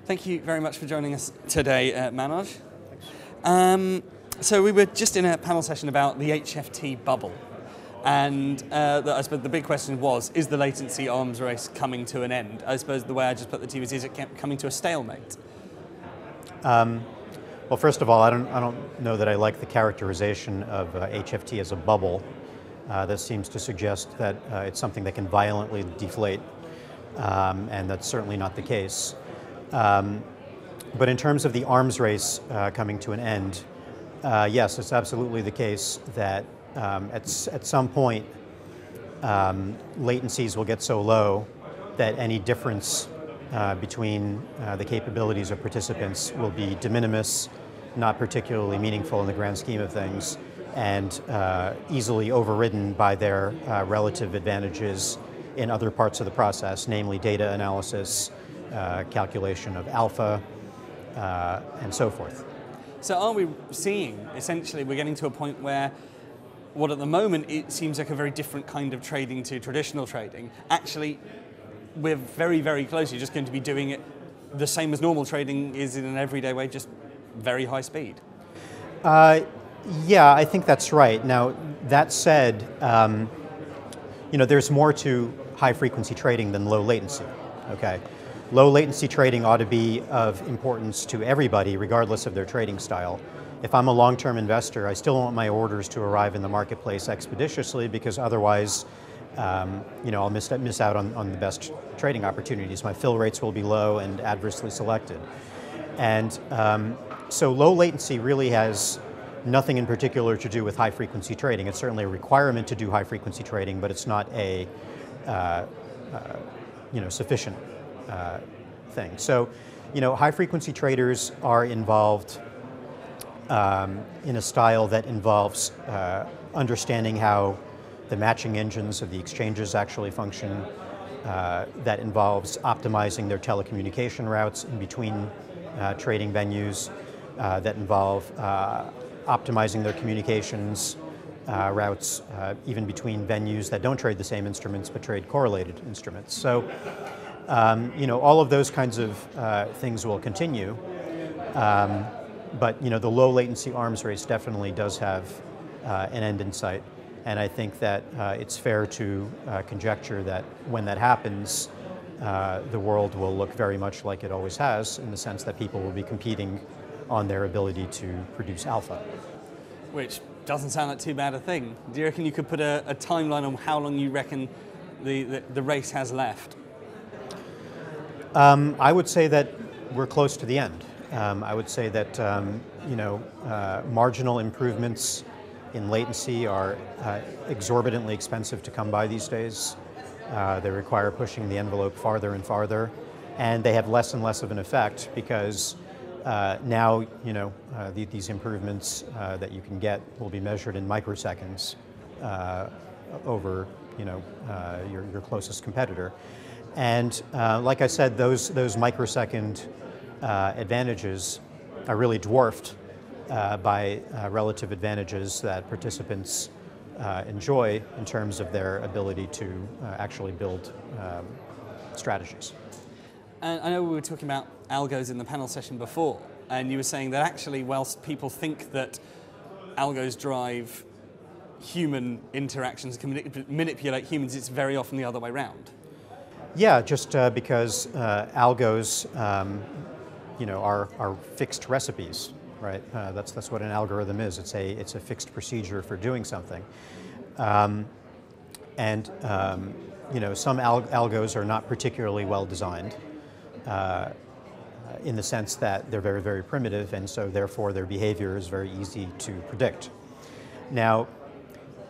Thank you very much for joining us today, Manoj. So we were just in a panel session about the HFT bubble, and I suppose the big question was, is the latency arms race coming to an end? I suppose the way I just put the two is it coming to a stalemate? Well, first of all, I don't know that I like the characterization of HFT as a bubble. That seems to suggest that it's something that can violently deflate, and that's certainly not the case. But in terms of the arms race coming to an end, yes, it's absolutely the case that at some point latencies will get so low that any difference between the capabilities of participants will be de minimis, not particularly meaningful in the grand scheme of things, and easily overridden by their relative advantages in other parts of the process, namely data analysis, calculation of alpha, and so forth. So are we seeing, essentially, we're getting to a point where what at the moment it seems like a very different kind of trading to traditional trading, actually we're very, very close. You're just going to be doing it the same as normal trading is in an everyday way, just very high speed? Yeah, I think that's right. Now, that said, there's more to high frequency trading than low latency, okay? Low latency trading ought to be of importance to everybody, regardless of their trading style. If I'm a long-term investor, I still want my orders to arrive in the marketplace expeditiously, because otherwise, I'll miss out on the best trading opportunities. My fill rates will be low and adversely selected. And so low latency really has nothing in particular to do with high frequency trading. It's certainly a requirement to do high frequency trading, but it's not a sufficient thing. So, high frequency traders are involved in a style that involves understanding how the matching engines of the exchanges actually function, that involves optimizing their telecommunication routes in between trading venues, that involve optimizing their communications routes even between venues that don't trade the same instruments but trade correlated instruments. So, all of those kinds of things will continue, but the low latency arms race definitely does have an end in sight. And I think that it's fair to conjecture that when that happens, the world will look very much like it always has, in the sense that people will be competing on their ability to produce alpha. Which doesn't sound like too bad a thing. Do you reckon you could put a timeline on how long you reckon the race has left? I would say that we're close to the end. I would say that marginal improvements in latency are exorbitantly expensive to come by these days. They require pushing the envelope farther and farther, and they have less and less of an effect because now these improvements that you can get will be measured in microseconds over your closest competitor. And like I said, those microsecond advantages are really dwarfed by relative advantages that participants enjoy in terms of their ability to actually build strategies. And I know we were talking about algos in the panel session before, and you were saying that actually, whilst people think that algos drive human interactions, can manipulate humans, it's very often the other way around. Yeah, just because algos, are fixed recipes, right? That's what an algorithm is. It's a fixed procedure for doing something, some algos are not particularly well designed, in the sense that they're very, very primitive, and so therefore their behavior is very easy to predict. Now,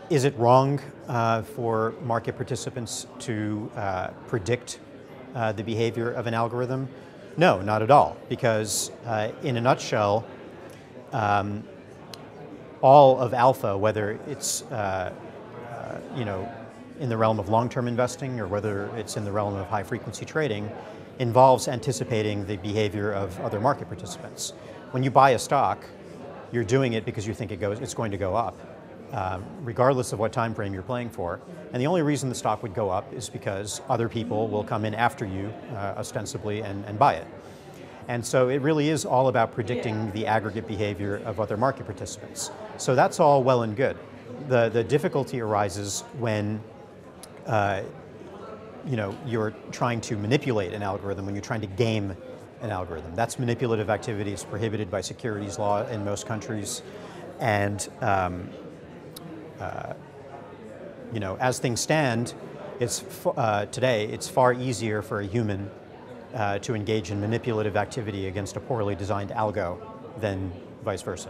is it wrong for market participants to predict the behavior of an algorithm? No, not at all, because in a nutshell, all of alpha, whether it's in the realm of long-term investing or whether it's in the realm of high-frequency trading, involves anticipating the behavior of other market participants. When you buy a stock, you're doing it because you think it's going to go up, regardless of what time frame you're playing for. And the only reason the stock would go up is because other people will come in after you, ostensibly, and buy it. And so it really is all about predicting the aggregate behavior of other market participants. So that's all well and good. The difficulty arises when you're trying to manipulate an algorithm, when you're trying to game an algorithm. That's manipulative activity. It's prohibited by securities law in most countries. And as things stand, today, it's far easier for a human to engage in manipulative activity against a poorly designed algo than vice versa.